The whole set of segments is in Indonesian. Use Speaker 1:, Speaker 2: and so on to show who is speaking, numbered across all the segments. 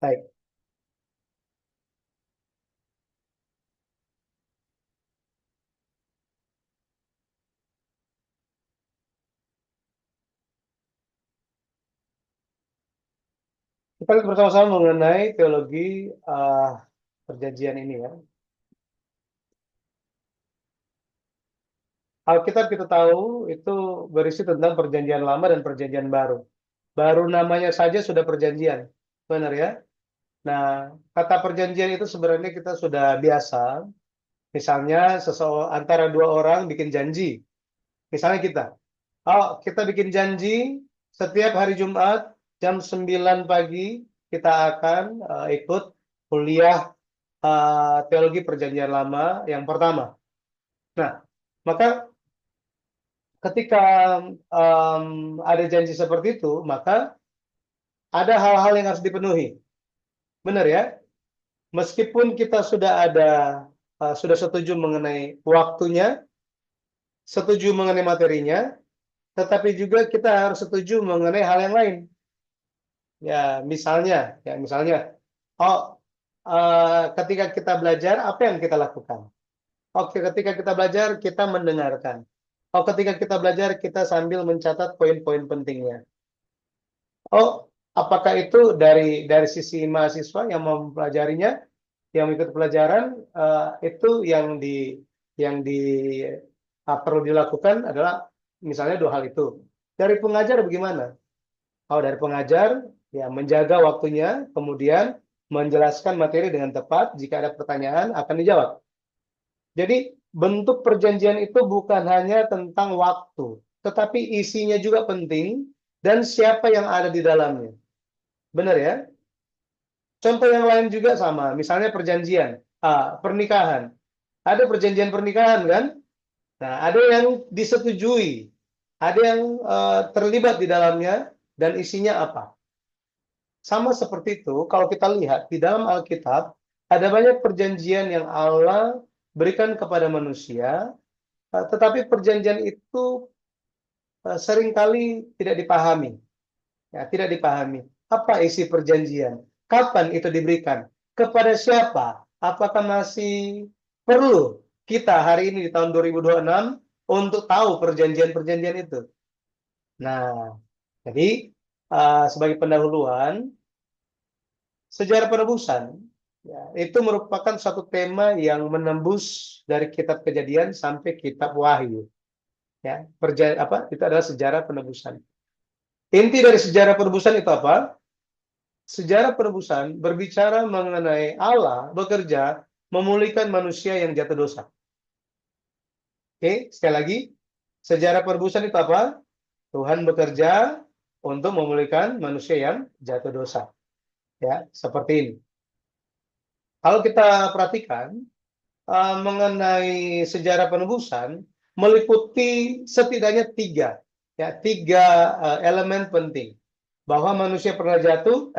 Speaker 1: Baik. Kita lihat bersama-sama mengenai teologi perjanjian ini ya. Alkitab kita tahu itu berisi tentang perjanjian lama dan perjanjian baru. Baru namanya saja sudah perjanjian. Benar ya? Nah, kata perjanjian itu sebenarnya kita sudah biasa. Misalnya antara dua orang bikin janji. Misalnya kita bikin janji setiap hari Jumat jam 9 pagi kita akan ikut kuliah teologi perjanjian lama yang pertama. Nah, maka ketika ada janji seperti itu, maka ada hal-hal yang harus dipenuhi. Benar ya? Meskipun kita sudah setuju mengenai waktunya, setuju mengenai materinya, tetapi juga kita harus setuju mengenai hal yang lain. Ya misalnya, oh, ketika kita belajar, apa yang kita lakukan? Oke, ketika kita belajar, kita mendengarkan. Oh, ketika kita belajar, kita sambil mencatat poin-poin pentingnya. Oh, apakah itu dari sisi mahasiswa yang mempelajarinya, yang mengikuti pelajaran, itu yang perlu dilakukan adalah misalnya dua hal itu. Dari pengajar bagaimana? Oh, dari pengajar ya menjaga waktunya, kemudian menjelaskan materi dengan tepat. Jika ada pertanyaan akan dijawab. Jadi bentuk perjanjian itu bukan hanya tentang waktu, tetapi isinya juga penting dan siapa yang ada di dalamnya. Benar ya? Contoh yang lain juga sama, misalnya perjanjian, pernikahan. Ada perjanjian pernikahan kan? Nah, ada yang disetujui, ada yang terlibat di dalamnya dan isinya apa. Sama seperti itu, kalau kita lihat di dalam Alkitab, ada banyak perjanjian yang Allah berikan kepada manusia, tetapi perjanjian itu seringkali tidak dipahami. Ya, tidak dipahami. Apa isi perjanjian? Kapan itu diberikan? Kepada siapa? Apakah masih perlu kita hari ini di tahun 2026 untuk tahu perjanjian-perjanjian itu? Nah, jadi sebagai pendahuluan, sejarah penebusan ya, itu merupakan satu tema yang menembus dari kitab Kejadian sampai kitab Wahyu. Ya, itu adalah sejarah penebusan. Inti dari sejarah penebusan itu apa? Sejarah penebusan berbicara mengenai Allah bekerja memulihkan manusia yang jatuh dosa. Oke, sekali lagi, sejarah penebusan itu apa? Tuhan bekerja untuk memulihkan manusia yang jatuh dosa. Ya, seperti ini. Kalau kita perhatikan mengenai sejarah penebusan meliputi setidaknya tiga elemen penting. Bahwa manusia pernah jatuh,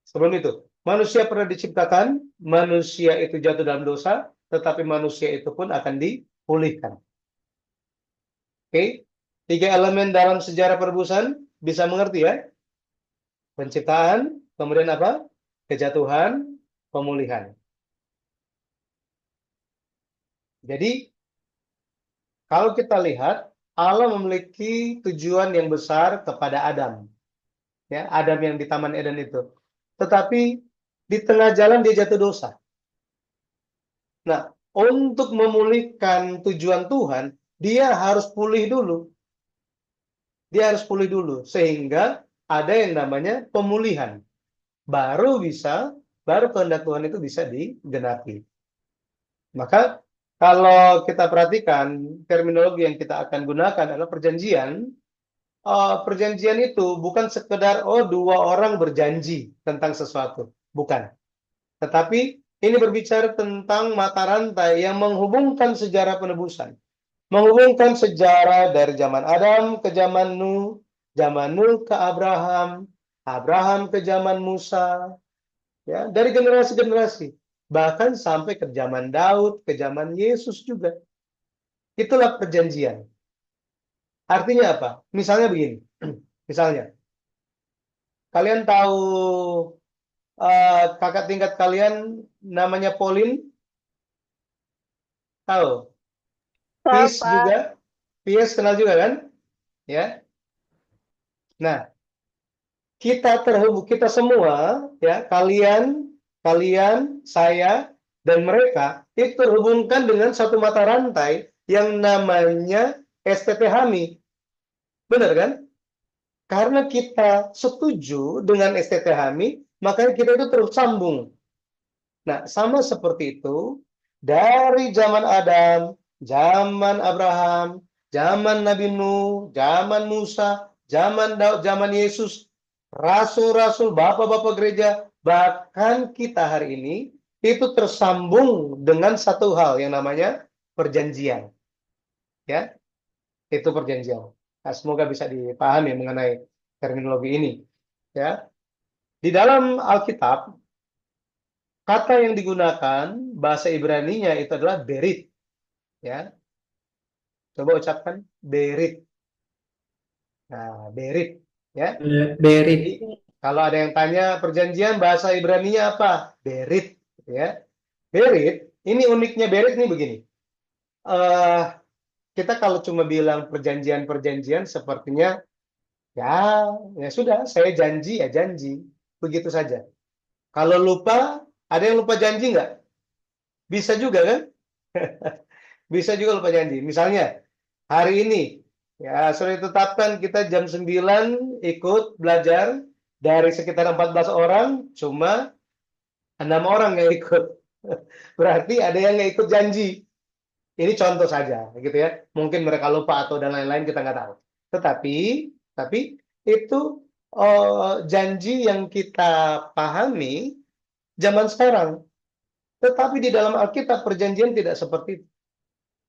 Speaker 1: sebelum itu, manusia pernah diciptakan, manusia itu jatuh dalam dosa, tetapi manusia itu pun akan dipulihkan. Oke, tiga elemen dalam sejarah penebusan bisa mengerti ya? Penciptaan, kemudian apa? Kejatuhan, pemulihan. Jadi, kalau kita lihat, Allah memiliki tujuan yang besar kepada Adam. Ya, Adam yang di Taman Eden itu. Tetapi di tengah jalan dia jatuh dosa. Nah, untuk memulihkan tujuan Tuhan, dia harus pulih dulu. Dia harus pulih dulu sehingga ada yang namanya pemulihan. Baru kehendak Tuhan itu bisa digenapi. Maka kalau kita perhatikan terminologi yang kita akan gunakan adalah perjanjian. Perjanjian itu bukan sekedar dua orang berjanji tentang sesuatu, bukan. Tetapi ini berbicara tentang mata rantai yang menghubungkan sejarah penebusan, menghubungkan sejarah dari zaman Adam ke zaman Nuh ke Abraham, Abraham ke zaman Musa, ya, dari generasi-generasi, bahkan sampai ke zaman Daud, ke zaman Yesus juga. Itulah perjanjian. Artinya apa? Misalnya begini. Misalnya, kalian tahu kakak tingkat kalian namanya Pauline, tahu?
Speaker 2: Tahu,
Speaker 1: Peace
Speaker 2: Pak.
Speaker 1: juga, Peace kenal juga kan? Ya. Nah, kita semua, ya, kalian, saya, dan mereka itu terhubungkan dengan satu mata rantai yang namanya STT HAMI. Benar kan? Karena kita setuju dengan STT HAMI, makanya kita itu tersambung. Nah, sama seperti itu, dari zaman Adam, zaman Abraham, zaman Nabi Nuh, zaman Musa, zaman Daud, zaman Yesus, rasul-rasul, bapak-bapak gereja, bahkan kita hari ini, itu tersambung dengan satu hal yang namanya perjanjian. Ya, itu perjanjian. Nah, semoga bisa dipahami mengenai terminologi ini. Ya, di dalam Alkitab, kata yang digunakan bahasa Ibrani-nya itu adalah berit, ya. Coba ucapkan berit. Nah, berit, ya. Jadi
Speaker 3: Berit.
Speaker 1: kalau ada yang tanya perjanjian bahasa Ibrani-nya apa? Berit, ya. Berit, ini uniknya berit nih begini. eh kita kalau cuma bilang perjanjian-perjanjian sepertinya ya ya sudah, saya janji ya janji, begitu saja. Kalau lupa, ada yang lupa janji nggak? Bisa juga kan? Bisa juga lupa janji. Misalnya, hari ini, ya sudah ditetapkan kita jam 9 ikut belajar, dari sekitar 14 orang, cuma 6 orang yang ikut. Berarti ada yang nggak ikut janji. Ini contoh saja, gitu ya. Mungkin mereka lupa atau dan lain-lain, kita nggak tahu. Tapi itu janji yang kita pahami zaman sekarang. Tetapi di dalam Alkitab perjanjian tidak seperti itu.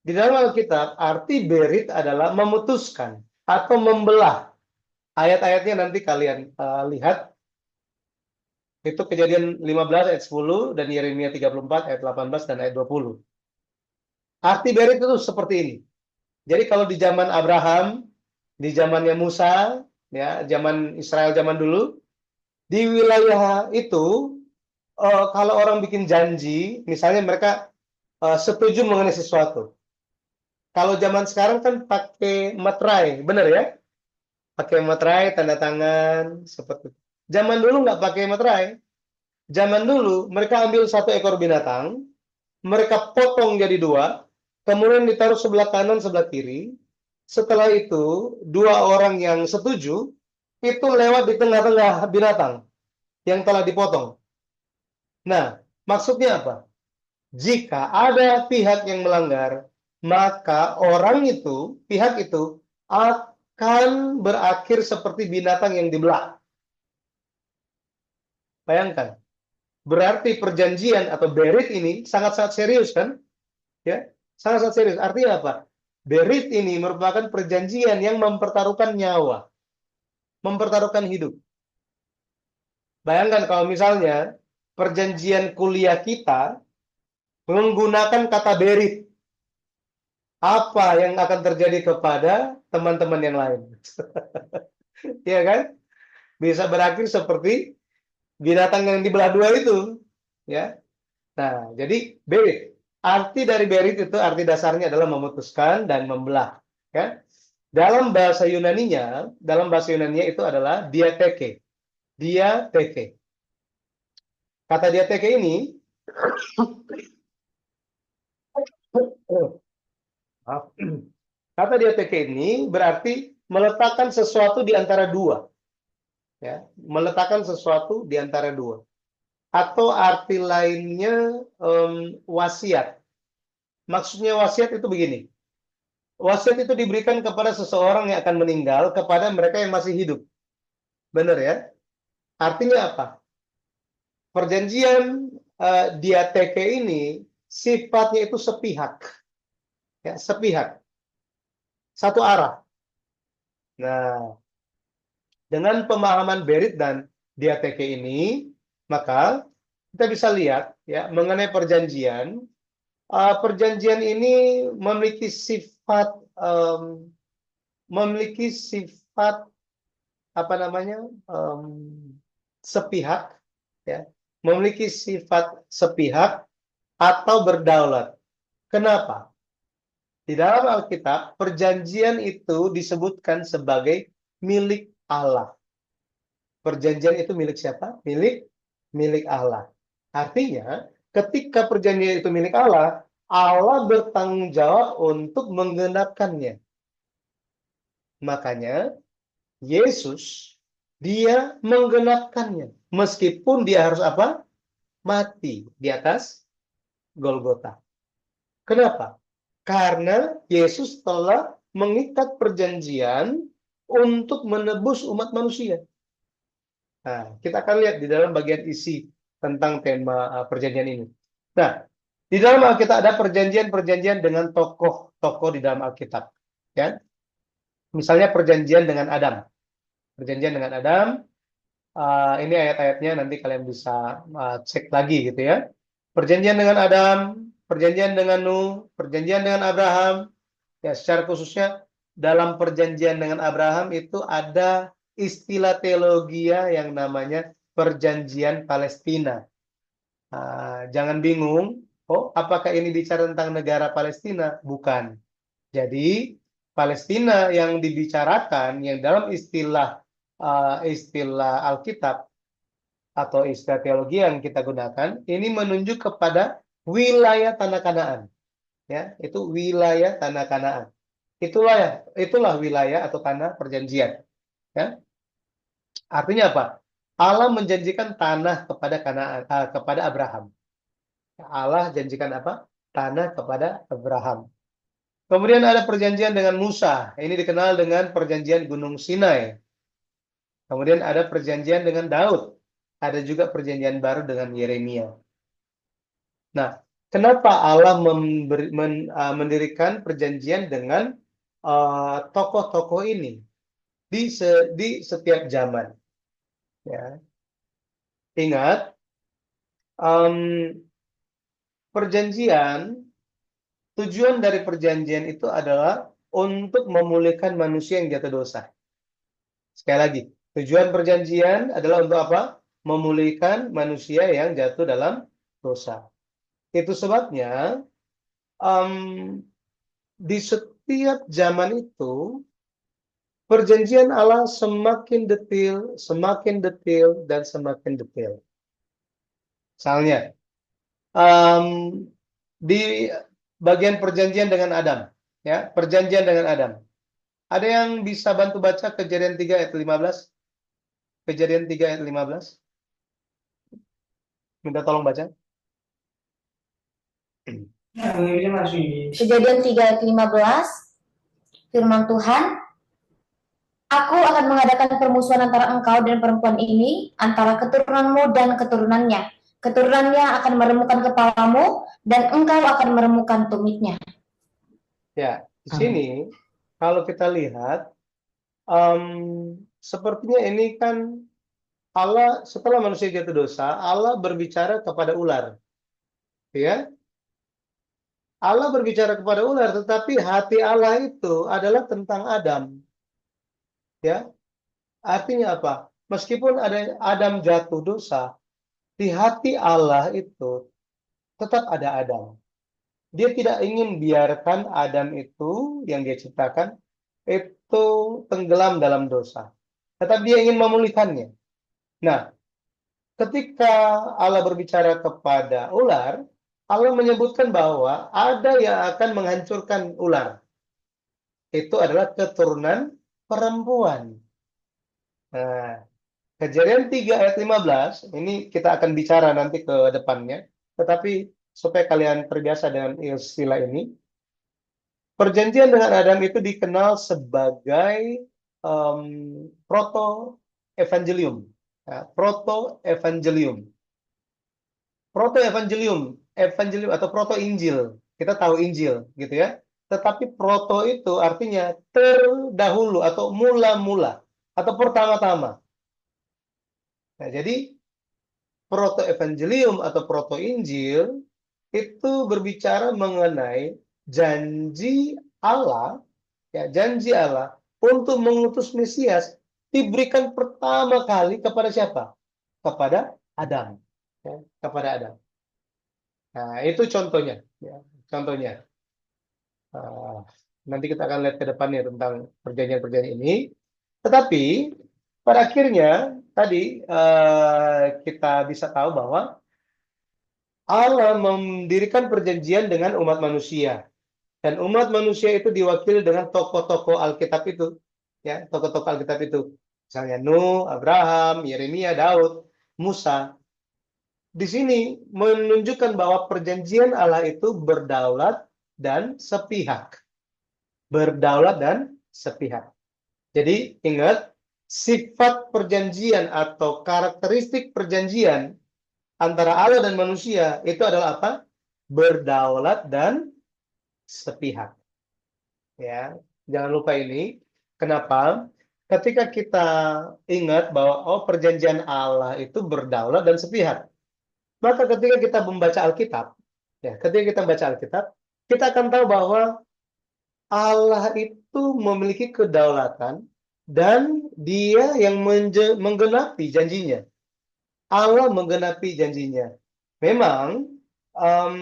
Speaker 1: Di dalam Alkitab, arti berit adalah memutuskan atau membelah. Ayat-ayatnya nanti kalian lihat. Itu Kejadian 15 ayat 10 dan Yeremia 34 ayat 18 dan ayat 20. Arti berit itu seperti ini. Jadi kalau di zaman Abraham, di zamannya Musa, ya, zaman Israel zaman dulu, di wilayah itu kalau orang bikin janji, misalnya mereka setuju mengenai sesuatu. Kalau zaman sekarang kan pakai materai, benar ya? Pakai materai, tanda tangan, seperti itu. Zaman dulu nggak pakai materai. Zaman dulu mereka ambil satu ekor binatang, mereka potong jadi dua, kemudian ditaruh sebelah kanan, sebelah kiri. Setelah itu, dua orang yang setuju, itu lewat di tengah-tengah binatang yang telah dipotong. Nah, maksudnya apa? Jika ada pihak yang melanggar, maka orang itu, pihak itu, akan berakhir seperti binatang yang dibelah. Bayangkan, berarti perjanjian atau berit ini sangat-sangat serius kan? Ya, sangat-sangat serius. Artinya apa? Berit ini merupakan perjanjian yang mempertaruhkan nyawa, mempertaruhkan hidup. Bayangkan kalau misalnya perjanjian kuliah kita menggunakan kata berit, apa yang akan terjadi kepada teman-teman yang lain? Iya kan? Bisa berakhir seperti binatang yang dibelah dua itu, ya. Nah, jadi berit. Arti dari berit itu arti dasarnya adalah memutuskan dan membelah, ya. Dalam bahasa Yunaninya itu adalah diateke. Diateke. Kata diateke ini maaf. Kata diateke ini berarti meletakkan sesuatu di antara dua, ya. Meletakkan sesuatu di antara dua. Atau arti lainnya wasiat. Maksudnya wasiat itu begini. Wasiat itu diberikan kepada seseorang yang akan meninggal kepada mereka yang masih hidup. Benar ya? Artinya apa? Perjanjian diateke ini sifatnya itu sepihak. Ya, sepihak. Satu arah. Nah, dengan pemahaman Berit dan diateke ini, maka kita bisa lihat ya mengenai perjanjian. Perjanjian ini memiliki sifat apa namanya sepihak, ya. memiliki sifat sepihak atau berdaulat. Kenapa? Di dalam Alkitab, perjanjian itu disebutkan sebagai milik Allah. Perjanjian itu milik siapa? Milik Allah. Artinya, ketika perjanjian itu milik Allah, Allah bertanggung jawab untuk menggenapkannya. Makanya, Yesus, dia menggenapkannya. Meskipun dia harus apa? Mati di atas Golgota. Kenapa? Karena Yesus telah mengikat perjanjian untuk menebus umat manusia. Nah, kita akan lihat di dalam bagian isi tentang tema perjanjian ini. Nah, di dalam Alkitab ada perjanjian-perjanjian dengan tokoh-tokoh di dalam Alkitab. Ya, misalnya perjanjian dengan Adam. Perjanjian dengan Adam, ini ayat-ayatnya nanti kalian bisa cek lagi gitu ya. Perjanjian dengan Adam, perjanjian dengan Nuh, perjanjian dengan Abraham. Ya, secara khususnya dalam perjanjian dengan Abraham itu ada istilah teologia yang namanya perjanjian Palestina. Jangan bingung, oh apakah ini bicara tentang negara Palestina? Bukan. Jadi Palestina yang dibicarakan, yang dalam istilah Alkitab atau istilah teologi yang kita gunakan, ini menunjuk kepada wilayah tanah Kanaan. Ya, itu wilayah tanah Kanaan. Itulah wilayah atau tanah perjanjian. Ya. Artinya apa? Allah menjanjikan tanah kepada Kanaan, kepada Abraham. Allah janjikan apa? Tanah kepada Abraham. Kemudian ada perjanjian dengan Musa. Ini dikenal dengan perjanjian Gunung Sinai. Kemudian ada perjanjian dengan Daud. Ada juga perjanjian baru dengan Yeremia. Nah, kenapa Allah mendirikan perjanjian dengan tokoh-tokoh ini di setiap zaman? Ya. Ingat, tujuan dari perjanjian itu adalah untuk memulihkan manusia yang jatuh dosa. Sekali lagi, tujuan perjanjian adalah untuk apa? Memulihkan manusia yang jatuh dalam dosa. Itu sebabnya di setiap zaman itu perjanjian Allah semakin detail, dan semakin detail. Misalnya, di bagian perjanjian dengan Adam, ya, perjanjian dengan Adam. Ada yang bisa bantu baca Kejadian 3 ayat 15? Kejadian 3 ayat 15. Minta tolong baca.
Speaker 2: Kejadian 3 ayat 15. Firman Tuhan, Aku akan mengadakan permusuhan antara engkau dan perempuan ini, antara keturunanmu dan keturunannya. Keturunannya akan meremukkan kepalamu, dan engkau akan meremukkan tumitnya.
Speaker 1: Ya, di sini kalau kita lihat, sepertinya ini kan Allah setelah manusia jatuh dosa, Allah berbicara kepada ular. Ya, Allah berbicara kepada ular, tetapi hati Allah itu adalah tentang Adam. Ya, artinya apa? Meskipun ada Adam jatuh dosa, di hati Allah itu tetap ada Adam. Dia tidak ingin biarkan Adam itu yang dia ciptakan itu tenggelam dalam dosa. Tetapi dia ingin memulihkannya. Nah, ketika Allah berbicara kepada ular, Allah menyebutkan bahwa ada yang akan menghancurkan ular. Itu adalah keturunan perempuan. Nah, Kejadian 3 ayat 15, ini kita akan bicara nanti ke depannya. Tetapi supaya kalian terbiasa dengan istilah ini, perjanjian dengan Adam itu dikenal sebagai proto-evangelium. Ya, proto-evangelium. Proto-evangelium, evangelium atau proto-injil. Kita tahu Injil, gitu ya. Tetapi proto itu artinya terdahulu atau mula-mula atau pertama-tama. Nah, jadi proto-evangelium atau proto-injil itu berbicara mengenai janji Allah, ya, janji Allah untuk mengutus Mesias diberikan pertama kali kepada siapa? Kepada Adam. ya, kepada Adam. Nah, itu contohnya. Ya, contohnya. Ah, nanti kita akan lihat ke depannya tentang perjanjian-perjanjian ini. Tetapi pada akhirnya tadi kita bisa tahu bahwa Allah mendirikan perjanjian dengan umat manusia. Dan umat manusia itu diwakili dengan tokoh-tokoh Alkitab itu. Ya, tokoh-tokoh Alkitab itu. Misalnya Nuh, Abraham, Yeremia, Daud, Musa. Di sini menunjukkan bahwa perjanjian Allah itu berdaulat dan sepihak. Berdaulat dan sepihak. Jadi ingat, sifat perjanjian atau karakteristik perjanjian antara Allah dan manusia itu adalah apa? Berdaulat dan sepihak. Ya, jangan lupa ini. Kenapa? Ketika kita ingat bahwa perjanjian Allah itu berdaulat dan sepihak, maka ketika kita membaca Alkitab, ya, ketika kita membaca Alkitab, kita akan tahu bahwa Allah itu memiliki kedaulatan dan Dia yang menggenapi janjinya. Allah menggenapi janjinya. Memang em,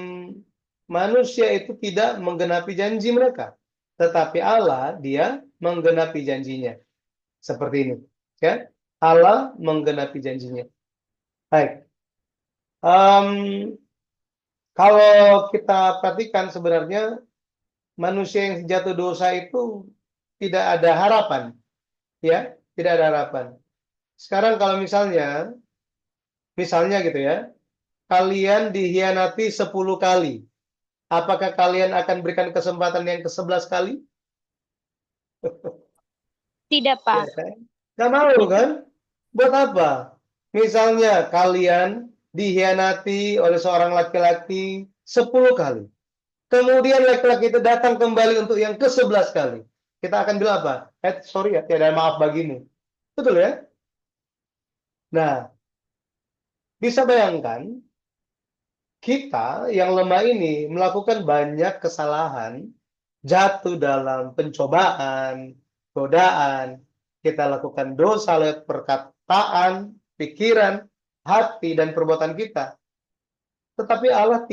Speaker 1: manusia itu tidak menggenapi janji mereka, tetapi Allah Dia menggenapi janjinya. Seperti ini, ya. Allah menggenapi janjinya. Baik. Em, kalau kita perhatikan sebenarnya manusia yang jatuh dosa itu tidak ada harapan, ya, tidak ada harapan. Sekarang kalau misalnya gitu ya, kalian dihianati 10 kali, apakah kalian akan berikan kesempatan yang ke-11 kali?
Speaker 3: Tidak,
Speaker 1: Ya,
Speaker 3: Pak.
Speaker 1: kan? Nggak mau kan? Buat apa? Misalnya kalian dihianati oleh seorang laki-laki 10 kali. Kemudian laki-laki itu datang kembali untuk yang ke-11 kali. Kita akan bilang apa? Sorry ya, tiada maaf bagimu. Betul ya? Nah, bisa bayangkan kita yang lemah ini melakukan banyak kesalahan, jatuh dalam pencobaan, godaan, kita lakukan dosa lewat perkataan, pikiran, hati, dan perbuatan kita. Tetapi Allah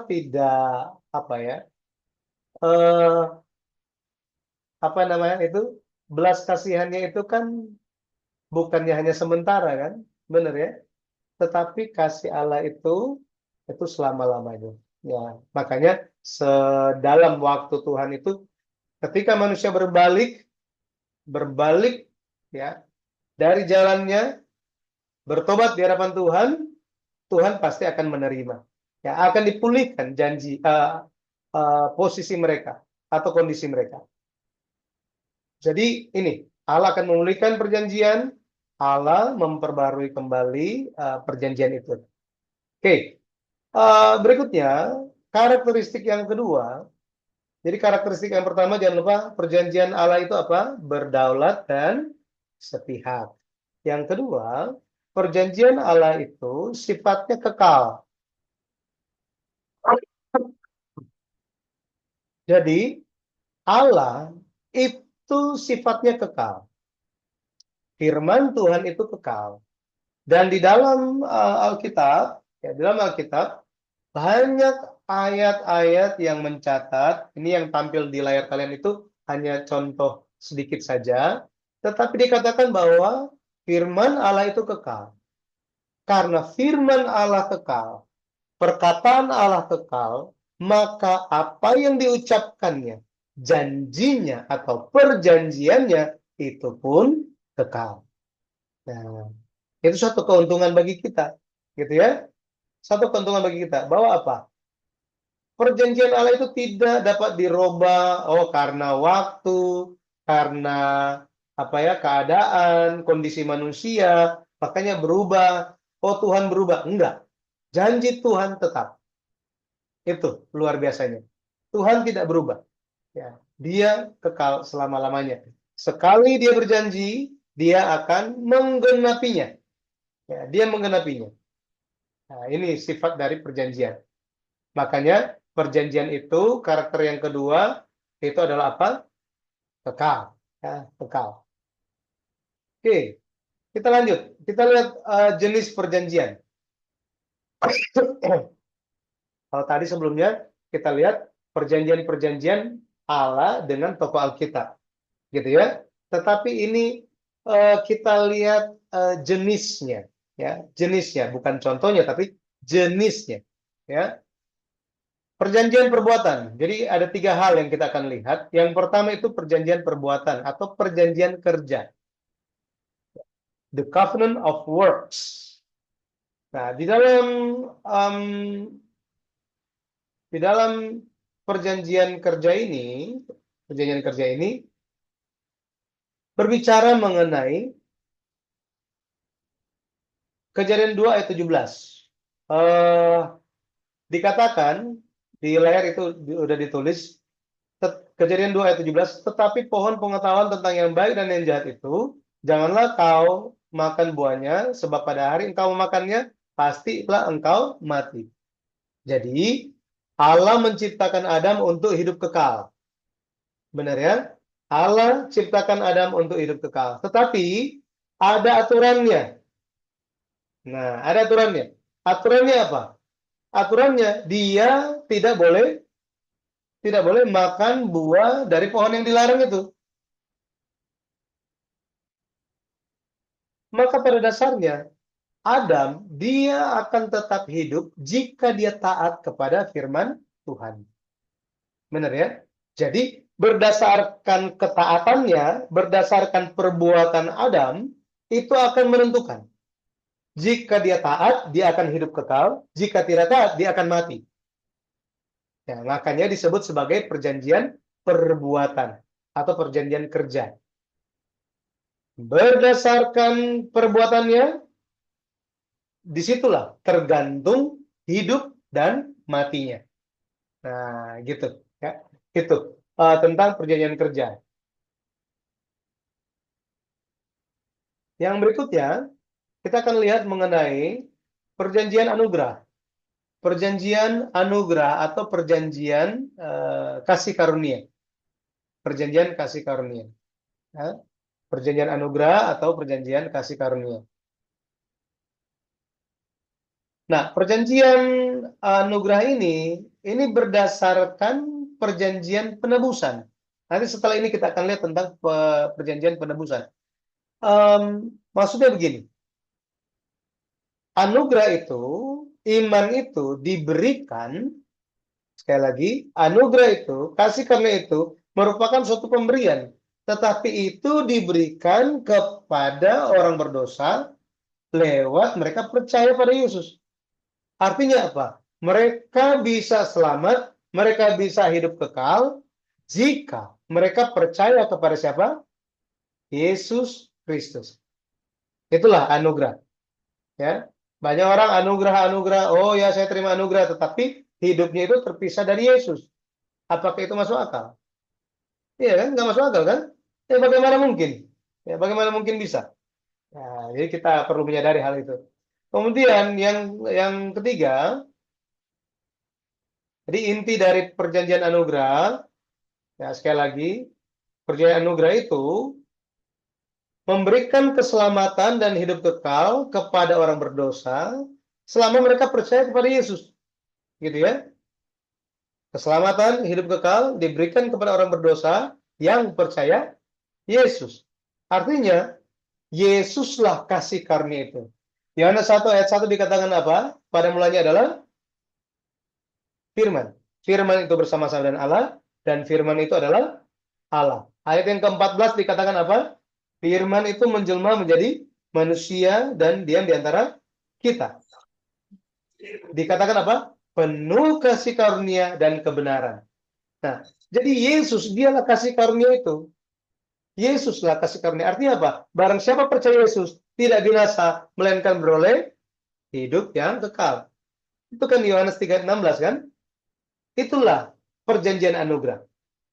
Speaker 1: tidak apa ya? Eh, apa namanya itu? Belas kasihannya itu kan bukannya hanya sementara kan? Benar ya? Tetapi kasih Allah itu selama-lamanya. Ya, makanya sedalam waktu Tuhan itu ketika manusia berbalik ya dari jalannya, bertobat di hadapan Tuhan, Tuhan pasti akan menerima. Ya, akan dipulihkan posisi mereka atau kondisi mereka. Jadi ini Allah akan memulihkan perjanjian, Allah memperbarui kembali perjanjian itu. Oke, berikutnya karakteristik yang kedua. Jadi karakteristik yang pertama jangan lupa perjanjian Allah itu apa? Berdaulat dan sepihak. Yang kedua, perjanjian Allah itu sifatnya kekal. Jadi Allah itu sifatnya kekal. Firman Tuhan itu kekal. Dan di dalam Alkitab, ya di dalam Alkitab banyak ayat-ayat yang mencatat, ini yang tampil di layar kalian itu hanya contoh sedikit saja, tetapi dikatakan bahwa firman Allah itu kekal. Karena firman Allah kekal, perkataan Allah kekal, maka apa yang diucapkannya, janjinya atau perjanjiannya itu pun kekal. Nah, itu suatu keuntungan bagi kita, gitu ya. Satu keuntungan bagi kita. Bahwa apa? Perjanjian Allah itu tidak dapat dirubah karena waktu, karena apa ya, keadaan, kondisi manusia, makanya berubah. Tuhan berubah. Enggak. Janji Tuhan tetap. Itu luar biasanya. Tuhan tidak berubah. Ya, dia kekal selama-lamanya. Sekali dia berjanji, dia akan menggenapinya. Ya, dia menggenapinya. Nah, ini sifat dari perjanjian. Makanya perjanjian itu karakter yang kedua itu adalah apa? Kekal. Ya, kekal. Oke, Kita lanjut. Kita lihat jenis perjanjian. Kalau tadi sebelumnya kita lihat perjanjian-perjanjian Allah dengan tokoh Alkitab, gitu ya. Tetapi ini kita lihat jenisnya, ya, jenisnya, bukan contohnya, tapi jenisnya, ya. Perjanjian perbuatan. Jadi ada 3 hal yang kita akan lihat. Yang pertama itu perjanjian perbuatan atau perjanjian kerja. The covenant of works. Nah, di dalam perjanjian kerja ini berbicara mengenai Kejadian 2 ayat 17. Dikatakan di layar itu sudah ditulis Kejadian 2 ayat 17, tetapi pohon pengetahuan tentang yang baik dan yang jahat itu janganlah kau makan buahnya, sebab pada hari engkau memakannya pastilah engkau mati. Jadi Allah menciptakan Adam untuk hidup kekal. Benar ya? Allah ciptakan Adam untuk hidup kekal. Tetapi ada aturannya. Nah, ada aturannya. Aturannya apa? Aturannya dia tidak boleh makan buah dari pohon yang dilarang itu. Maka pada dasarnya Adam dia akan tetap hidup jika dia taat kepada firman Tuhan. Benar ya? Jadi berdasarkan ketaatannya, berdasarkan perbuatan Adam, itu akan menentukan. Jika dia taat, dia akan hidup kekal. Jika tidak taat, dia akan mati. Ya, makanya disebut sebagai perjanjian perbuatan atau perjanjian kerja. Berdasarkan perbuatannya, disitulah tergantung hidup dan matinya. Nah, gitu. Ya, itu tentang perjanjian kerja. Yang berikutnya, kita akan lihat mengenai perjanjian anugerah. Perjanjian anugerah atau perjanjian kasih karunia. Perjanjian kasih karunia. Ya. Perjanjian anugerah atau perjanjian kasih karunia. Nah, perjanjian anugerah ini berdasarkan perjanjian penebusan. Nanti setelah ini kita akan lihat tentang perjanjian penebusan. Maksudnya begini, anugerah itu, iman itu diberikan, sekali lagi, anugerah itu, kasih karunia itu merupakan suatu pemberian, tetapi itu diberikan kepada orang berdosa lewat mereka percaya pada Yesus. Artinya apa? Mereka bisa selamat, mereka bisa hidup kekal jika mereka percaya kepada siapa? Yesus Kristus. Itulah anugerah. Ya. Banyak orang anugerah, oh ya saya terima anugerah, tetapi hidupnya itu terpisah dari Yesus. Apakah itu masuk akal? Iya kan? Nggak masuk akal kan? Ya bagaimana mungkin? Ya bagaimana mungkin bisa? Nah, jadi kita perlu menyadari hal itu. Kemudian yang ketiga, jadi inti dari perjanjian anugerah, ya sekali lagi, perjanjian anugerah itu memberikan keselamatan dan hidup kekal kepada orang berdosa selama mereka percaya kepada Yesus. Gitu ya. Keselamatan, hidup kekal diberikan kepada orang berdosa yang percaya Yesus. Artinya, Yesuslah kasih karunia itu. Yohanes 1 ayat 1 dikatakan apa? Pada mulanya adalah firman. Firman itu bersama-sama dengan Allah, dan firman itu adalah Allah. Ayat yang ke-14 dikatakan apa? Firman itu menjelma menjadi manusia dan diam di antara kita. Dikatakan apa? Penuh kasih karunia dan kebenaran. Nah, jadi Yesus dialah kasih karunia itu. Yesuslah kasih karunia. Artinya apa? Barang siapa percaya Yesus tidak binasa, melainkan beroleh hidup yang kekal. Itu kan Yohanes 3:16 kan? Itulah perjanjian anugerah.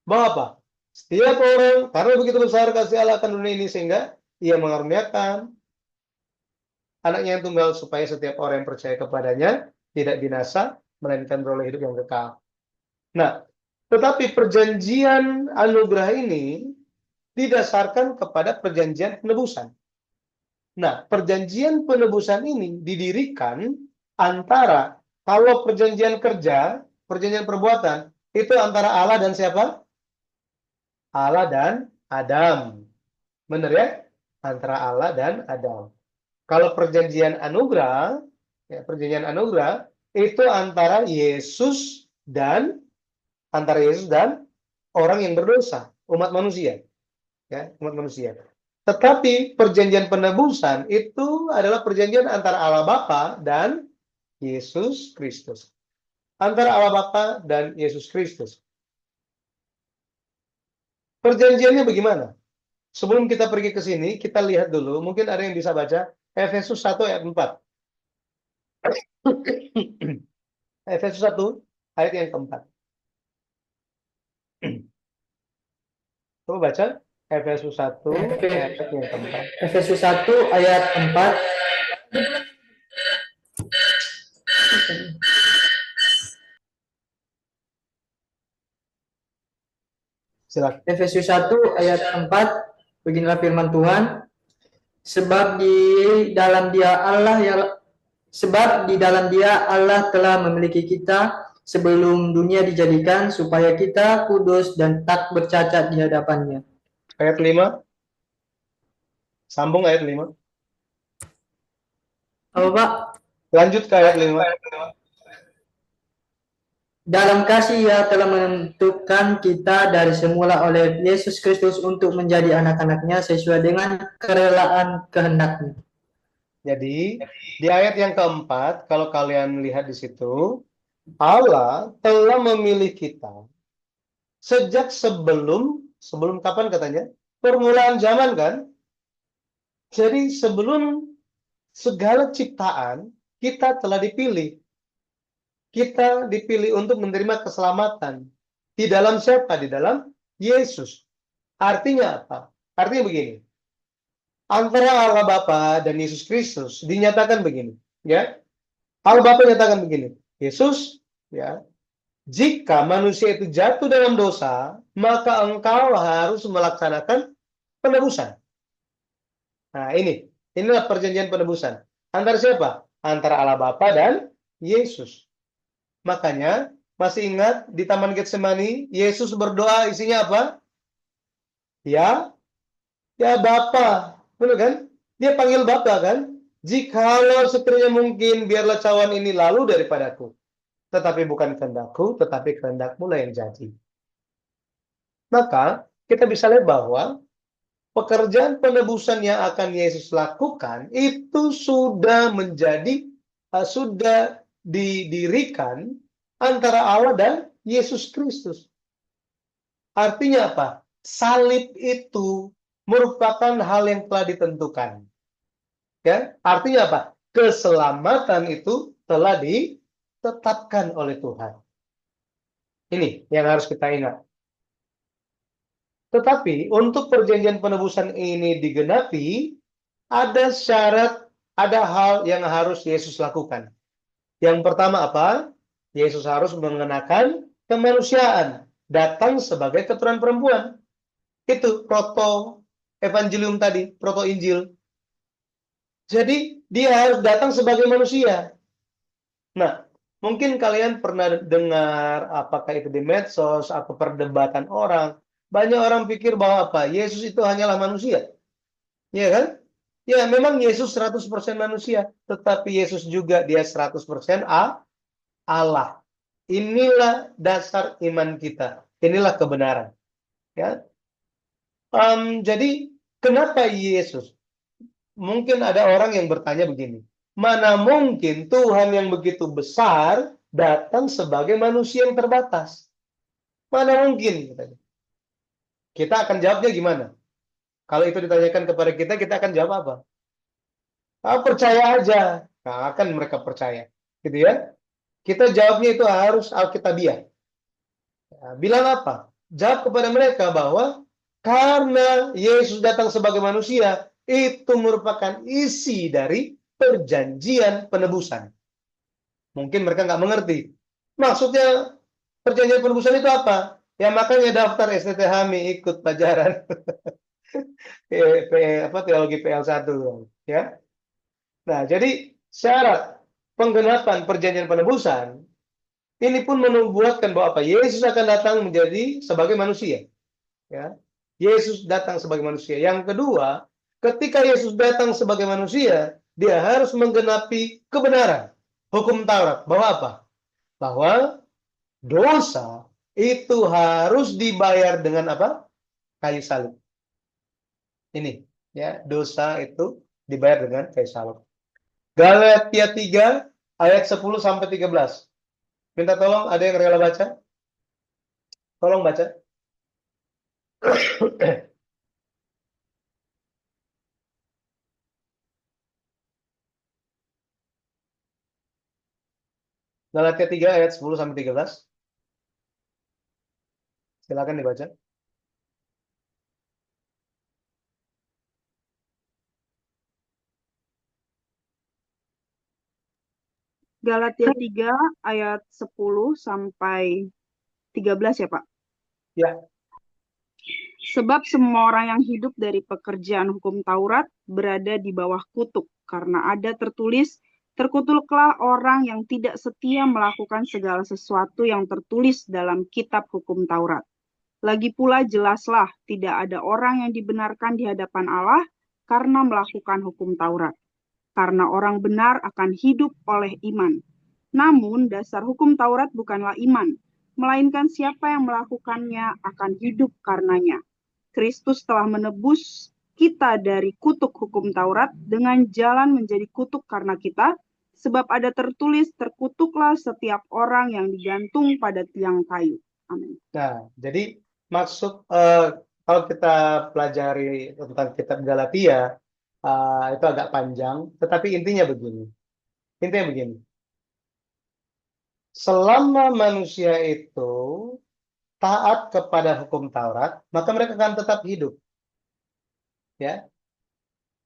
Speaker 1: Bahwa apa? Setiap orang, karena begitu besar kasih Allah akan dunia ini, sehingga ia mengaruniakan anaknya yang tunggal, supaya setiap orang yang percaya kepadanya tidak binasa, melainkan beroleh hidup yang kekal. Nah, tetapi perjanjian anugerah ini didasarkan kepada perjanjian penebusan. Nah, perjanjian penebusan ini didirikan antara, kalau perjanjian kerja, perjanjian perbuatan, itu antara Allah dan siapa? Allah dan Adam. Benar ya? Antara Allah dan Adam. Kalau perjanjian anugerah itu antara Yesus dan orang yang berdosa, umat manusia, ya, umat manusia. Tetapi perjanjian penebusan itu adalah perjanjian antara Allah Bapa dan Yesus Kristus. Antara Allah Bapa dan Yesus Kristus. Perjanjiannya bagaimana? Sebelum kita pergi ke sini, kita lihat dulu, mungkin ada yang bisa baca Efesus 1 ayat 4. Efesus 1 ayat yang keempat. Coba baca Efesus 1 ayat yang keempat.
Speaker 3: Efesus 1 ayat 4.
Speaker 1: Silakan.
Speaker 3: Efesus 1 ayat 4, beginilah firman Tuhan. Sebab di dalam Dia Allah telah memiliki kita sebelum dunia dijadikan, supaya kita kudus dan tak bercacat di hadapan-Nya.
Speaker 1: Ayat 5. Sambung ayat 5.
Speaker 3: Apa, Pak?
Speaker 1: Lanjut ke ayat 5.
Speaker 3: Dalam kasih Ia telah menentukan kita dari semula oleh Yesus Kristus untuk menjadi anak-anak-Nya sesuai dengan kerelaan kehendak-Nya.
Speaker 1: Jadi, di ayat yang keempat, kalau kalian lihat di situ, Allah telah memilih kita sejak sebelum kapan katanya? Permulaan zaman kan? Jadi sebelum segala ciptaan, kita telah dipilih. Kita dipilih untuk menerima keselamatan. Di dalam siapa? Di dalam Yesus. Artinya apa? Artinya begini. Antara Allah Bapa dan Yesus Kristus dinyatakan begini, ya. Allah Bapa nyatakan begini. Yesus, ya. Jika manusia itu jatuh dalam dosa, maka engkau harus melaksanakan penebusan. Nah, inilah perjanjian penebusan. Antara siapa? Antara Allah Bapa dan Yesus. Makanya, masih ingat di Taman Getsemani, Yesus berdoa isinya apa? Ya Bapa. Benar kan? Dia panggil Bapa kan? Jikalau sekiranya mungkin, biarlah cawan ini lalu daripadaku. Tetapi bukan kehendakku, tetapi kehendak-Mu lah yang jadi. Maka, kita bisa lihat bahwa pekerjaan penebusan yang akan Yesus lakukan, itu sudah didirikan antara Allah dan Yesus Kristus. Artinya apa? Salib itu merupakan hal yang telah ditentukan. Ya, artinya apa? Keselamatan itu telah ditetapkan oleh Tuhan. Ini yang harus kita ingat. Tetapi untuk perjanjian penebusan ini digenapi, ada syarat, ada hal yang harus Yesus lakukan. Yang pertama apa? Yesus harus mengenakan kemanusiaan, datang sebagai keturunan perempuan. Itu proto evangelium tadi, proto Injil. Jadi dia harus datang sebagai manusia. Nah, mungkin kalian pernah dengar apakah itu di medsos atau perdebatan orang. Banyak orang pikir bahwa apa? Yesus itu hanyalah manusia. Iya kan? Ya, memang Yesus 100% manusia, tetapi Yesus juga dia 100% Allah. Inilah dasar iman kita. Inilah kebenaran. Ya. Jadi kenapa Yesus? Mungkin ada orang yang bertanya begini, mana mungkin Tuhan yang begitu besar datang sebagai manusia yang terbatas? Mana mungkin? Kita akan jawabnya gimana? Kalau itu ditanyakan kepada kita, kita akan jawab apa? Percaya aja. Nah, akan mereka percaya. Gitu ya. Kita jawabnya itu harus Alkitabiah. Bilang apa? Jawab kepada mereka bahwa karena Yesus datang sebagai manusia, itu merupakan isi dari perjanjian penebusan. Mungkin mereka nggak mengerti. Maksudnya perjanjian penebusan itu apa? Ya makanya daftar STTHMI ikut pelajaran teologi PL1. Ya. Nah, jadi syarat penggenapan perjanjian penebusan ini pun menubuatkan bahwa apa? Yesus akan datang menjadi sebagai manusia. Ya. Yesus datang sebagai manusia. Yang kedua, ketika Yesus datang sebagai manusia, dia harus menggenapi kebenaran. Hukum Taurat. Bahwa apa? Bahwa dosa itu harus dibayar dengan apa? Kayu salib. Ini, ya, dosa itu dibayar dengan kayu salib. Galatia 3 ayat 10 sampai 13. Minta tolong, ada yang rela baca? Tolong baca. Galatia 3 ayat 10 sampai 13. Silakan dibaca.
Speaker 4: Galatia 3 ayat 10 sampai 13 ya Pak.
Speaker 1: Ya.
Speaker 4: Sebab semua orang yang hidup dari pekerjaan hukum Taurat berada di bawah kutuk, karena ada tertulis, terkutuklah orang yang tidak setia melakukan segala sesuatu yang tertulis dalam kitab hukum Taurat. Lagi pula jelaslah, tidak ada orang yang dibenarkan di hadapan Allah karena melakukan hukum Taurat. Karena orang benar akan hidup oleh iman. Namun dasar hukum Taurat bukanlah iman, melainkan siapa yang melakukannya akan hidup karenanya. Kristus telah menebus kita dari kutuk hukum Taurat dengan jalan menjadi kutuk karena kita, sebab ada tertulis, terkutuklah setiap orang yang digantung pada tiang kayu. Amin.
Speaker 1: Nah, jadi maksud kalau kita pelajari tentang kitab Galatia itu agak panjang, tetapi intinya begini. Intinya begini. Selama manusia itu taat kepada hukum Taurat, maka mereka akan tetap hidup. Ya.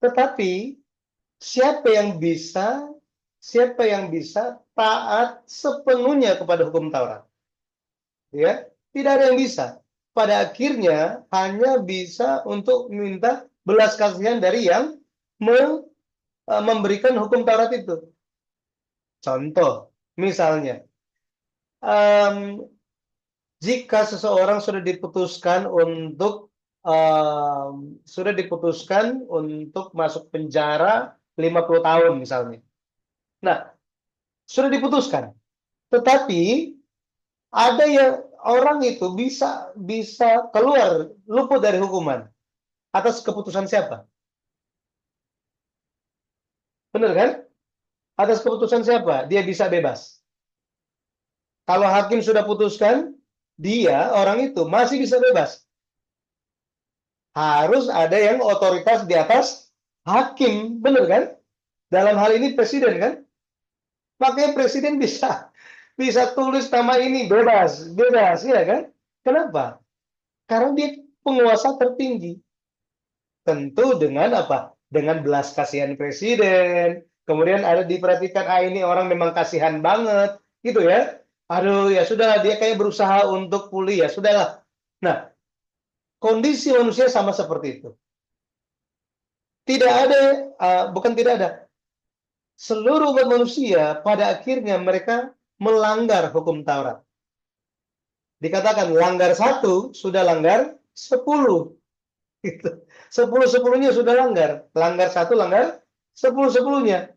Speaker 1: Tetapi siapa yang bisa taat sepenuhnya kepada hukum Taurat? Ya, tidak ada yang bisa. Pada akhirnya hanya bisa untuk minta belas kasihan dari yang memberikan hukum Taurat itu. Contoh, misalnya, jika seseorang sudah diputuskan untuk masuk penjara 50 tahun misalnya. Nah, sudah diputuskan. Tetapi ada yang orang itu bisa keluar luput dari hukuman atas keputusan siapa? Benar kan? Atas keputusan siapa? Dia bisa bebas. Kalau hakim sudah putuskan, orang itu masih bisa bebas. Harus ada yang otoritas di atas hakim, benar kan? Dalam hal ini presiden kan? Makanya presiden bisa tulis nama ini bebas, ya kan? Kenapa? Karena dia penguasa tertinggi. Tentu dengan apa? Dengan belas kasihan presiden. Kemudian ada diperhatikan, ini orang memang kasihan banget, gitu ya. Aduh, ya sudah, dia kayak berusaha untuk pulih, ya sudahlah. Nah, kondisi manusia sama seperti itu. Tidak ada, bukan tidak ada. Seluruh umat manusia pada akhirnya mereka melanggar hukum Taurat. Dikatakan langgar 1 sudah langgar 10. Gitu. 10-10-nya sudah langgar. Langgar 1 langgar 10-10-nya.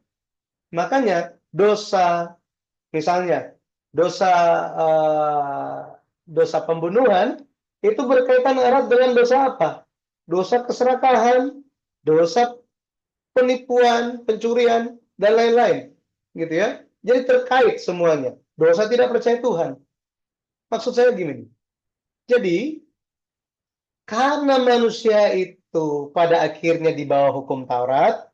Speaker 1: Makanya dosa, misalnya dosa pembunuhan itu berkaitan erat dengan dosa apa? Dosa keserakahan, dosa penipuan, pencurian, dan lain-lain. Gitu ya. Jadi terkait semuanya. Dosa tidak percaya Tuhan. Maksud saya gini. Jadi, karena manusia itu pada akhirnya di bawah hukum Taurat,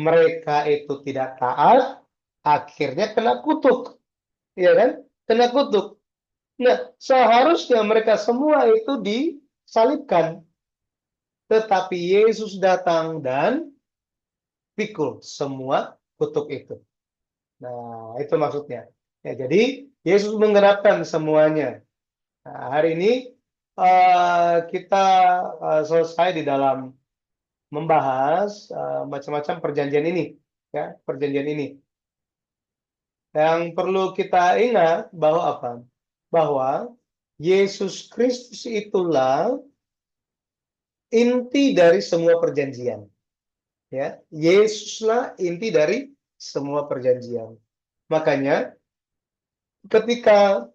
Speaker 1: mereka itu tidak taat, akhirnya kena kutuk. Iya kan? Kena kutuk. Nah, seharusnya mereka semua itu disalibkan. Tetapi Yesus datang dan pikul semua kutuk itu. Nah, itu maksudnya. Ya, jadi Yesus menggerakkan semuanya. Nah, hari ini kita selesai di dalam membahas macam-macam perjanjian ini, ya, perjanjian ini. Yang perlu kita ingat bahwa apa? Bahwa Yesus Kristus itulah inti dari semua perjanjian. Ya, Yesuslah inti dari semua perjanjian. Makanya ketika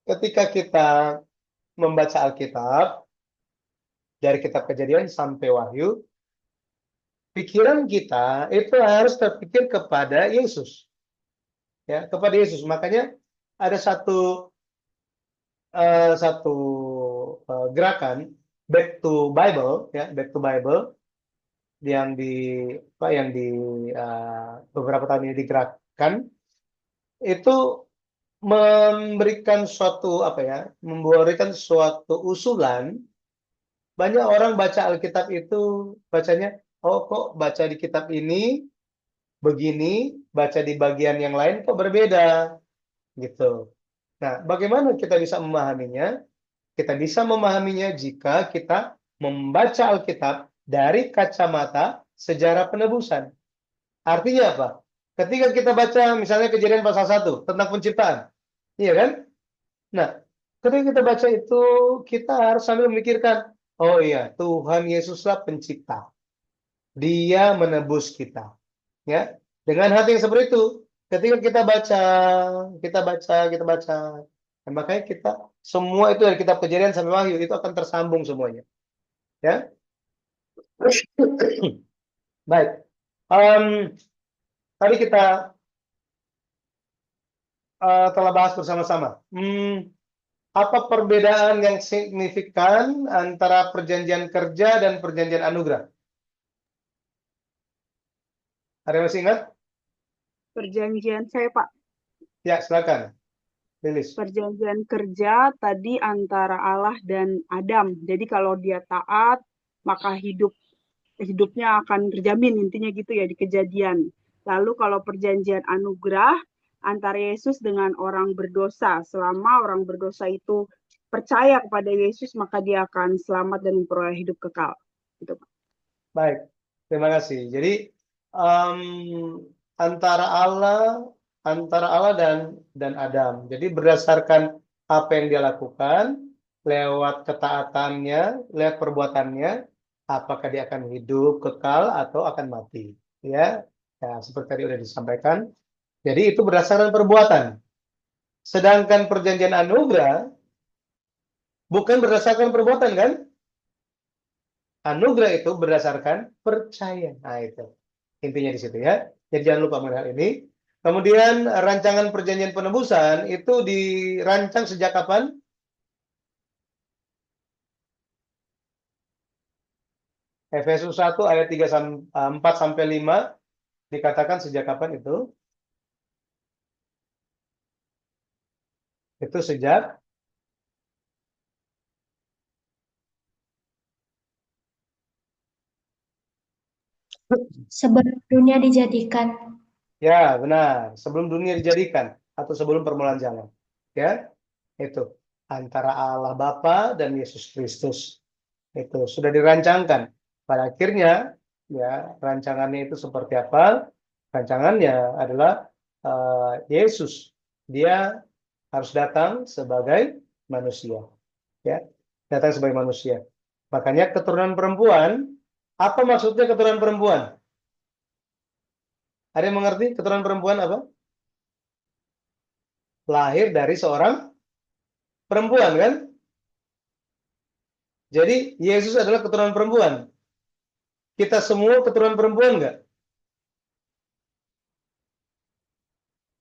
Speaker 1: ketika kita membaca Alkitab dari kitab Kejadian sampai Wahyu, pikiran kita itu harus terpikir kepada Yesus. Ya, kepada Yesus. Makanya ada satu gerakan back to Bible, ya, back to Bible yang beberapa tahun ini digerakkan, itu memberikan suatu usulan. Banyak orang baca Alkitab itu bacanya, oh kok baca di kitab ini begini, baca di bagian yang lain kok berbeda, gitu. Nah, bagaimana kita bisa memahaminya? Kita bisa memahaminya jika kita membaca Alkitab dari kacamata sejarah penebusan. Artinya apa? Ketika kita baca misalnya Kejadian pasal 1 tentang penciptaan, iya kan? Nah, ketika kita baca itu, kita harus sambil memikirkan, oh iya, Tuhan Yesuslah pencipta. Dia menebus kita. Ya, dengan hati yang seperti itu, ketika kita baca, dan makanya kita semua itu dari kitab Kejadian sampai Wahyu itu akan tersambung semuanya. Ya, baik. Tadi kita telah bahas bersama-sama. Apa perbedaan yang signifikan antara perjanjian kerja dan perjanjian anugerah? Ada yang masih ingat?
Speaker 4: Perjanjian saya, Pak.
Speaker 1: Ya, silakan. Lilis.
Speaker 4: Perjanjian kerja tadi antara Allah dan Adam. Jadi kalau dia taat, maka hidupnya akan terjamin, intinya gitu ya di Kejadian. Lalu kalau perjanjian anugerah antara Yesus dengan orang berdosa. Selama orang berdosa itu percaya kepada Yesus, maka dia akan selamat dan memperoleh hidup kekal. Gitu, Pak.
Speaker 1: Baik, terima kasih. Jadi antara Allah dan Adam. Jadi berdasarkan apa yang dia lakukan, lewat ketaatannya, lewat perbuatannya, apakah dia akan hidup kekal atau akan mati. Ya, seperti tadi sudah disampaikan. Jadi itu berdasarkan perbuatan. Sedangkan perjanjian anugerah bukan berdasarkan perbuatan, kan? Anugerah itu berdasarkan percaya. Nah, itu intinya di situ, ya. Jadi jangan lupa mengenal ini. Kemudian rancangan perjanjian penebusan itu dirancang sejak kapan? Efesus 1 ayat 4 sampai 5 dikatakan sejak kapan itu? Itu sejak
Speaker 2: Sebelum dunia dijadikan.
Speaker 1: ya, benar. Sebelum dunia dijadikan atau sebelum permulaan zaman. Ya, itu antara Allah Bapa dan Yesus Kristus. Itu sudah dirancangkan. Pada akhirnya, ya, rancangannya itu seperti apa? Rancangannya adalah Yesus. Dia harus datang sebagai manusia. Ya, datang sebagai manusia. Makanya keturunan perempuan, apa maksudnya keturunan perempuan? Ada yang mengerti keturunan perempuan apa? Lahir dari seorang perempuan, kan? Jadi Yesus adalah keturunan perempuan. Kita semua keturunan perempuan nggak?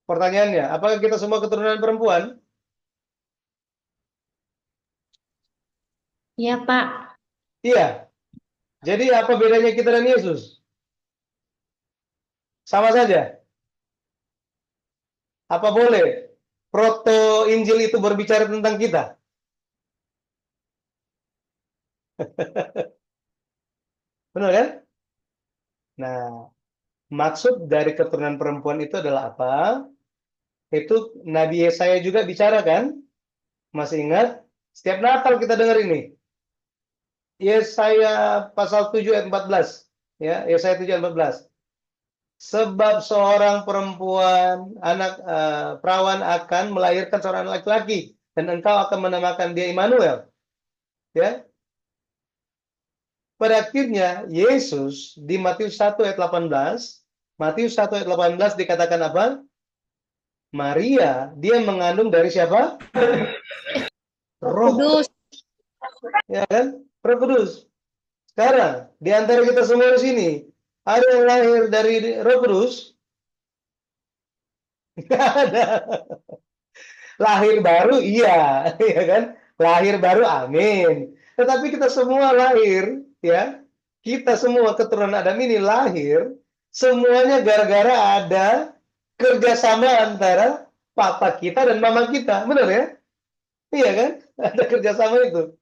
Speaker 1: Pertanyaannya, apakah kita semua keturunan perempuan?
Speaker 2: Ya, Pak.
Speaker 1: Iya. Jadi apa bedanya kita dan Yesus? Sama saja. Apa boleh proto Injil itu berbicara tentang kita? Benar kan? Nah, maksud dari keturunan perempuan itu adalah apa? Itu Nabi Yesaya juga bicara, kan? Masih ingat? Setiap Natal kita dengar ini. Yesaya pasal 7 ayat 14. Ya, Yesaya 7 ayat 14. Sebab seorang perempuan, perawan akan melahirkan seorang laki-laki, dan engkau akan menamakan dia Immanuel. Ya, pada akhirnya Yesus di Matius 1 ayat 18, Matius 1 ayat 18 dikatakan apa? Maria, dia mengandung dari siapa? Roh
Speaker 2: Kudus.
Speaker 1: ya kan? Roh Kudus. Sekarang, di antara kita semua di sini, ada yang lahir dari Roh Kudus? Nggak ada. Lahir baru, iya, ya kan? Lahir baru, amin. Tetapi kita semua lahir, ya. Kita semua keturunan Adam ini lahir, semuanya gara-gara ada kerjasama antara papa kita dan mama kita, benar ya? Iya kan? Ada kerjasama itu.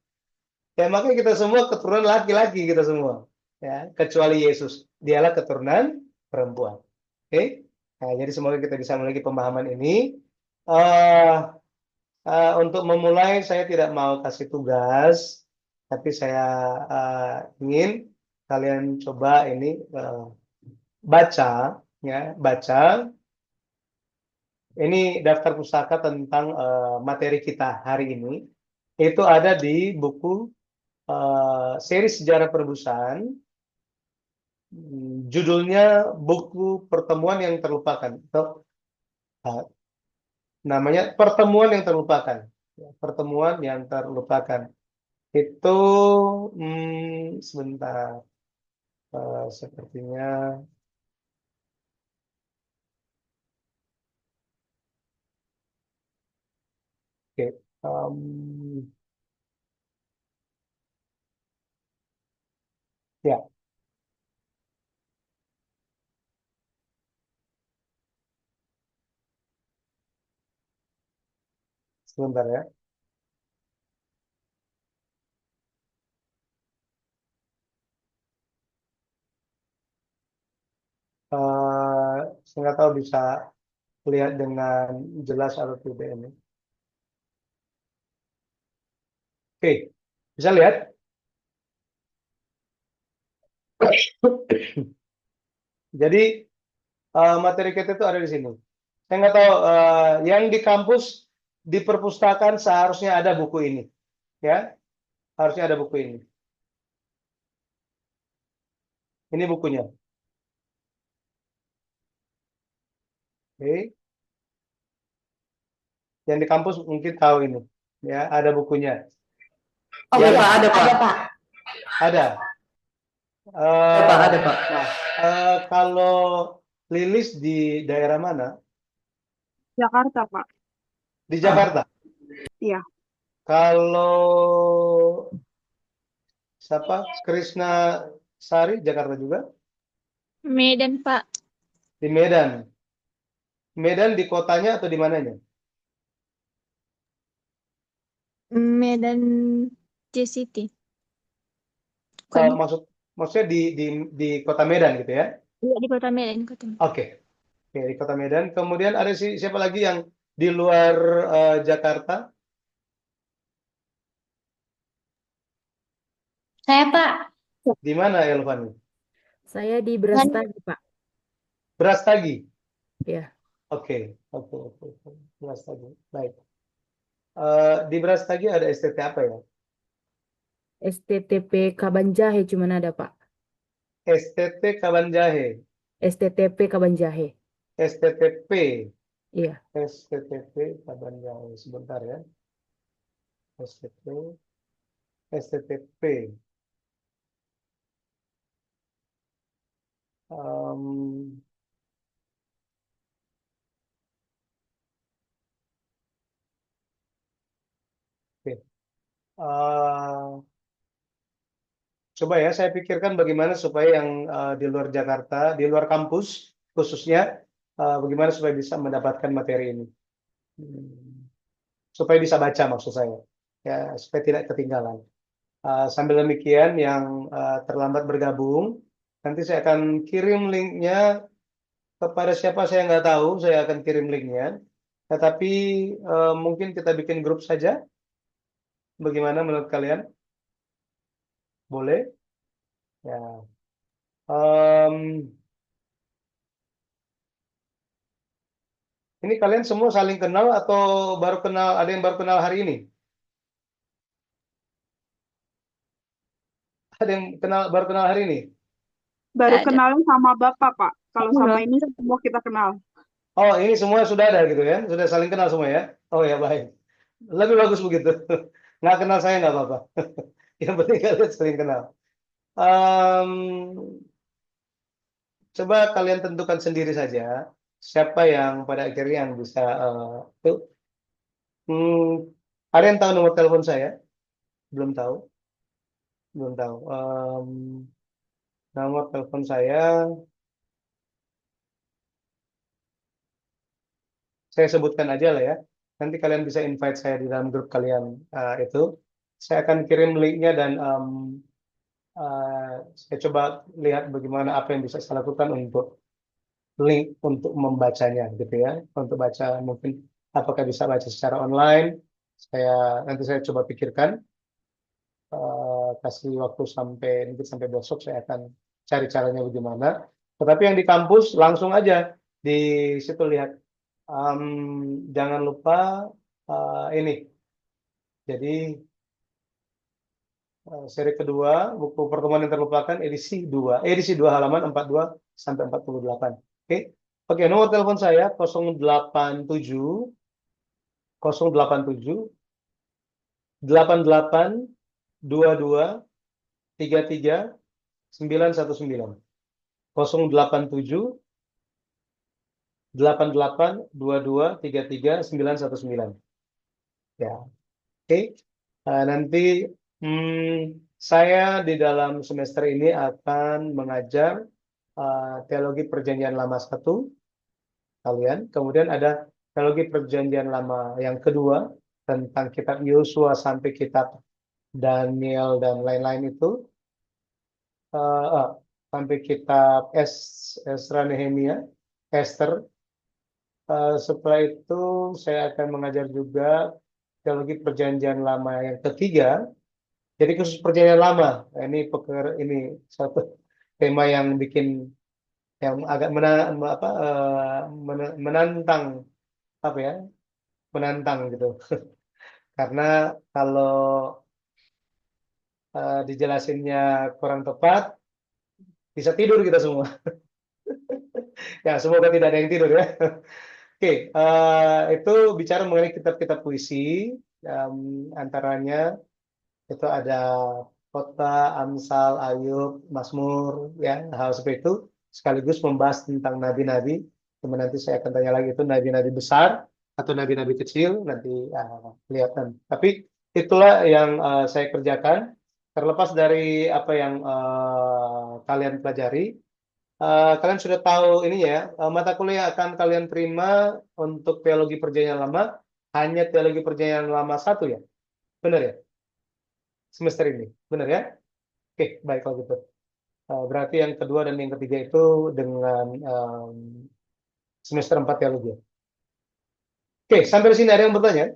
Speaker 1: Ya makanya kita semua keturunan laki-laki kita semua, ya kecuali Yesus, dialah keturunan perempuan. Oke? Nah, jadi semoga kita bisa memiliki pemahaman ini. Untuk memulai saya tidak mau kasih tugas, tapi saya ingin kalian coba ini baca, ya baca. Ini daftar pustaka tentang materi kita hari ini. Itu ada di buku seri sejarah perebusan. Judulnya buku pertemuan yang terlupakan. Namanya pertemuan yang terlupakan. Pertemuan yang terlupakan. Itu sebentar. Sepertinya oke. Ya, sebentar ya. Saya nggak tahu bisa lihat dengan jelas atau tidak ini. Oke, bisa lihat? Jadi materi kita itu ada di sini. Saya nggak tahu yang di kampus di perpustakaan seharusnya ada buku ini, ya harusnya ada buku ini. Ini bukunya. Oke. Yang di kampus mungkin tahu ini, ya ada bukunya.
Speaker 2: Oh
Speaker 3: Ya,
Speaker 2: iya,
Speaker 3: Pak, ada, Pak.
Speaker 2: ada Pak.
Speaker 1: Ada.
Speaker 3: Ada, Pak, ada, Pak.
Speaker 1: Nah, kalau Lilis di daerah mana?
Speaker 4: Jakarta, Pak.
Speaker 1: Di Jakarta.
Speaker 4: Iya.
Speaker 1: Kalau siapa? Krisna Sari, Jakarta juga?
Speaker 5: Medan, Pak.
Speaker 1: Di Medan. Medan di kotanya atau di mananya?
Speaker 5: Medan City. Bukan.
Speaker 1: Maksudnya di kota Medan gitu ya?
Speaker 5: Iya, di kota Medan, kota Medan.
Speaker 1: Oke. Oke, di kota Medan. Kemudian ada siapa lagi yang di luar Jakarta?
Speaker 2: Saya Pak.
Speaker 1: Di mana Elvan?
Speaker 6: Saya di Brastagi, Pak.
Speaker 1: Brastagi.
Speaker 6: Ya.
Speaker 1: Oke. Brastagi. Baik. Di Brastagi ada STT apa ya?
Speaker 6: STTP Kabanjahe cuma ada, Pak.
Speaker 1: STT Kabanjahe.
Speaker 6: STTP Kabanjahe.
Speaker 1: STTP.
Speaker 6: Iya.
Speaker 1: STTP Kabanjahe. Sebentar ya. STTP. Oke. Coba ya, saya pikirkan bagaimana supaya yang di luar Jakarta, di luar kampus khususnya, bagaimana supaya bisa mendapatkan materi ini. Supaya bisa baca maksud saya. Ya, supaya tidak ketinggalan. Sambil demikian, yang terlambat bergabung, nanti saya akan kirim linknya kepada siapa saya nggak tahu, saya akan kirim linknya. Tetapi mungkin kita bikin grup saja. Bagaimana menurut kalian? Boleh? Ya. Em, ini kalian semua saling kenal atau baru kenal? Ada yang baru kenal hari ini? Ada yang baru kenal hari ini?
Speaker 4: Baru
Speaker 5: Nggak ada.
Speaker 4: kenalan sama Bapak, Pak. Kalau sama
Speaker 5: Belum.
Speaker 4: ini semua kita kenal.
Speaker 1: Oh, ini semua sudah ada gitu ya? Sudah saling kenal semua ya? Oh ya, baik. Lebih bagus begitu. Nggak kenal saya nggak apa-apa. Yang penting kalian saling kenal. Em, Coba kalian tentukan sendiri saja siapa yang pada akhirnya yang bisa. Tuh. Ada yang tahu nomor telepon saya? Belum tahu? Belum tahu. Nomor telepon saya sebutkan aja lah ya. Nanti kalian bisa invite saya di dalam grup kalian itu. Saya akan kirim linknya dan saya coba lihat bagaimana apa yang bisa saya lakukan untuk link untuk membacanya gitu ya. Untuk baca mungkin apakah bisa baca secara online. Nanti saya coba pikirkan, kasih waktu mungkin sampai besok saya akan cari caranya bagaimana. Tetapi yang di kampus langsung aja di situ lihat. Jangan lupa ini. Jadi seri kedua buku pertemuan yang terlupakan edisi 2 halaman 42 sampai 48. Oke. Oke, nomor telepon saya 087 88 22 33 919. 087 88 22 33 919. Ya. Oke. Nanti saya di dalam semester ini akan mengajar teologi perjanjian lama 1 kalian. Kemudian ada teologi perjanjian lama yang kedua tentang kitab Yosua sampai kitab Daniel dan lain-lain itu. Sampai kitab Esra, Nehemia, Esther. Setelah itu saya akan mengajar juga teologi perjanjian lama yang ketiga. Jadi khusus perjanjian lama. Nah, ini satu tema yang agak menantang menantang gitu. Karena kalau dijelasinnya kurang tepat, bisa tidur kita semua. Ya, semoga tidak ada yang tidur ya. Oke, itu bicara mengenai kitab-kitab puisi, antaranya itu ada Kota, Amsal, Ayub, Mazmur, ya hal seperti itu. Sekaligus membahas tentang nabi-nabi. Kemudian nanti saya akan tanya lagi itu nabi-nabi besar atau nabi-nabi kecil nanti kelihatan. Tapi itulah yang saya kerjakan. Terlepas dari apa yang kalian pelajari, kalian sudah tahu ini ya, mata kuliah akan kalian terima untuk teologi perjanjian lama hanya teologi perjanjian lama 1 ya, benar ya? Semester ini, benar ya? Oke, baik kalau gitu. Berarti yang kedua dan yang ketiga itu dengan semester 4 teologi. Oke, sampai di sini ada yang bertanya?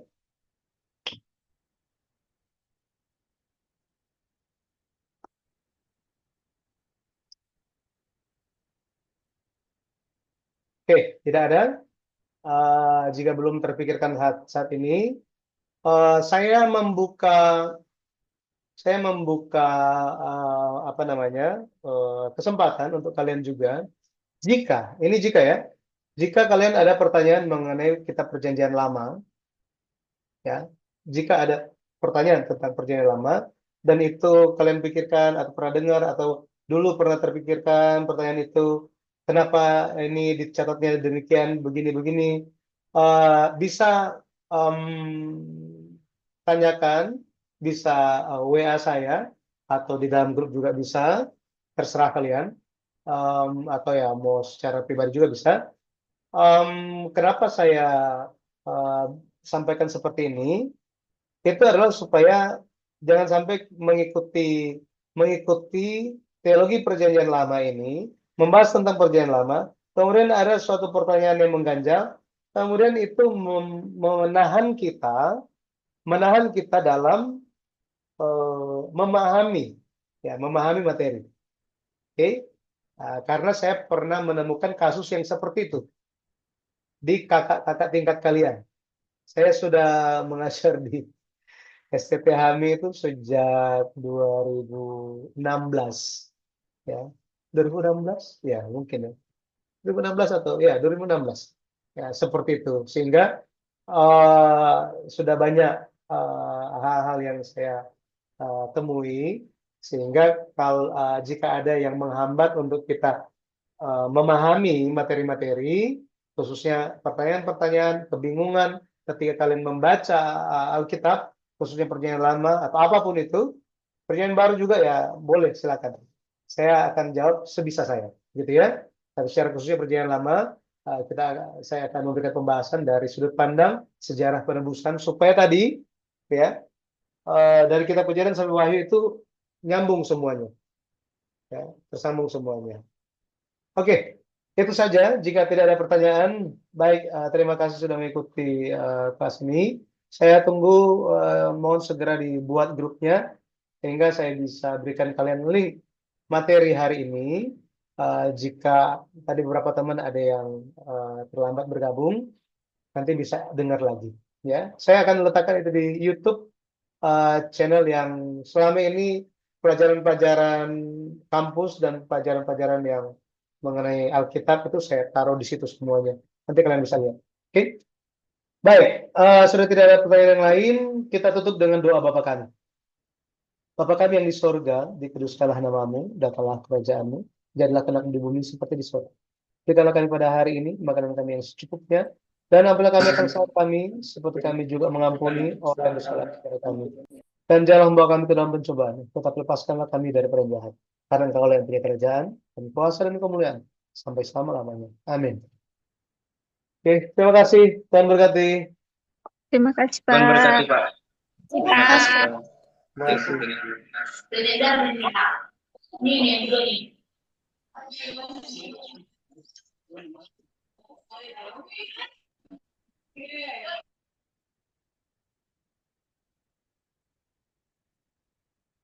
Speaker 1: Oke, tidak ada. Jika belum terpikirkan saat ini, saya membuka kesempatan untuk kalian juga. Jika ya, jika kalian ada pertanyaan mengenai kitab perjanjian lama, ya, jika ada pertanyaan tentang perjanjian lama dan itu kalian pikirkan atau pernah dengar atau dulu pernah terpikirkan pertanyaan itu, kenapa ini dicatatnya demikian begini bisa tanyakan, bisa WA saya atau di dalam grup juga bisa, terserah kalian, atau ya mau secara pribadi juga bisa. Kenapa saya sampaikan seperti ini? Itu adalah supaya jangan sampai mengikuti teologi perjanjian lama ini, membahas tentang perjanjian lama, kemudian ada suatu pertanyaan yang mengganjal, kemudian itu menahan kita dalam memahami ya, memahami materi. Oke? Karena saya pernah menemukan kasus yang seperti itu di kakak-kakak tingkat kalian. Saya sudah mengajar di STP HAMI itu sejak 2016, ya. 2016? Ya, mungkin ya. 2016 atau ya 2016. Ya, seperti itu. Sehingga sudah banyak hal-hal yang saya temui, sehingga kalau jika ada yang menghambat untuk kita memahami materi-materi, khususnya pertanyaan-pertanyaan, kebingungan ketika kalian membaca Alkitab, khususnya perjanjian lama atau apapun itu, perjanjian baru juga ya boleh, silakan. Saya akan jawab sebisa saya, gitu ya. Tapi secara khususnya perjanjian lama, saya akan memberikan pembahasan dari sudut pandang sejarah penebusan supaya tadi ya dari kitab Kejadian sampai Wahyu itu nyambung semuanya, ya, tersambung semuanya. Oke, itu saja. Jika tidak ada pertanyaan, baik, terima kasih sudah mengikuti kelas ini. Saya tunggu, mohon segera dibuat grupnya, sehingga saya bisa berikan kalian link materi hari ini. Jika tadi beberapa teman ada yang terlambat bergabung, nanti bisa dengar lagi. Ya, saya akan letakkan itu di YouTube channel yang selama ini pelajaran-pelajaran kampus dan pelajaran-pelajaran yang mengenai Alkitab itu saya taruh di situ semuanya. Nanti kalian bisa lihat. Oke? Baik, sudah tidak ada pertanyaan yang lain, kita tutup dengan doa Bapa kami. Bapa kami yang di sorga, dikuduskanlah namamu, datanglah kerajaanmu, jadilah kehendak di bumi seperti di sorga. Berikanlah kami pada hari ini makanan kami yang secukupnya, dan ampunilah kami akan salah kami, seperti kami juga mengampuni orang yang bersalah kepada kami. Dan jangan membawa kami ke dalam pencobaan, tetap lepaskanlah kami dari orang jahat. Karena Engkau yang punya kerajaan, dan kuasa dan kemuliaan, sampai selama-lamanya. Amin. Oke, terima kasih. Tuhan berkati.
Speaker 5: Terima kasih, Pak.
Speaker 7: Tuhan berkati, Pak.
Speaker 5: Terima kasih.
Speaker 1: Terima kasih.
Speaker 2: Ini